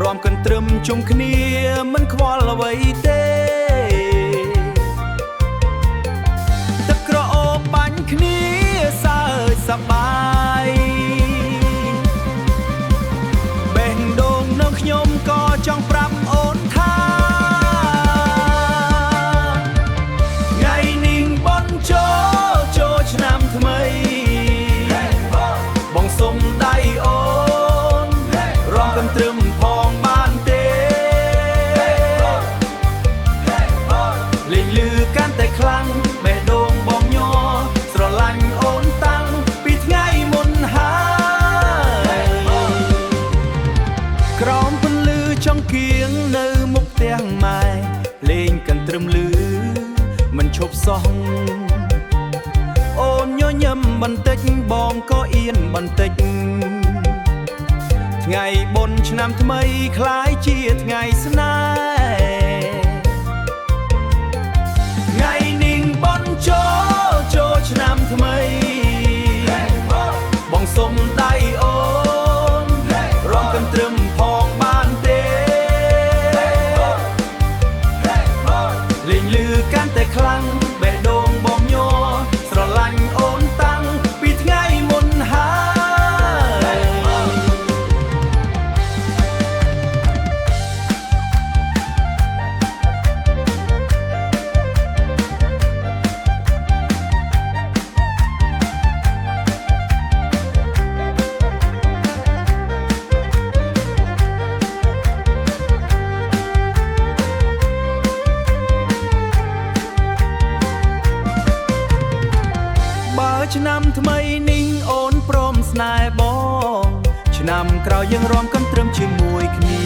รวมกันตรึมជុំគ្នាមិនខ្វល់អ្វីទេទឹកក្រអូបបាញ់គ្នាសើចសប្បាយបេះដូងនៅខ្ញុំក៏ចង់ប្រាប់អូនថាថ្ងៃនេះbonចូលឆ្នាំថ្មីបងសុំដៃអូនរំกันត្រឹមផងបានទេលេងលឺកាន់តែខ្លាំងបេះដូងបងញ័រស្រឡាញ់អូនតាំងពីថ្ងៃមុនហើយក្រោមពន្លឺចង្គៀងនៅមុខផ្ទះម៉ែលេងกันត្រឹមលឺមិនឈប់សោះអូនញញឹមបន្តិចបងក៏អៀនបន្តិចថ្ងៃបុណ្យឆ្នាំថ្មីคล้ายជាថ្ងៃស្នេហ៍ថ្ងៃនេះbonចូលឆ្នាំថ្មីបងសុំដៃអូនរំกันត្រឹមផងបានទេលេងលឺកាន់តែខ្លាំងបេះដូងបងញ័រស្រឡាញ់អូនតាំងពីថ្ងៃមុនហើយឆ្នាំថ្មីនេះអូនព្រមស្នេហ៍បងឆ្នាំក្រោយយើងរួមกันត្រឹមជាមួយគ្នា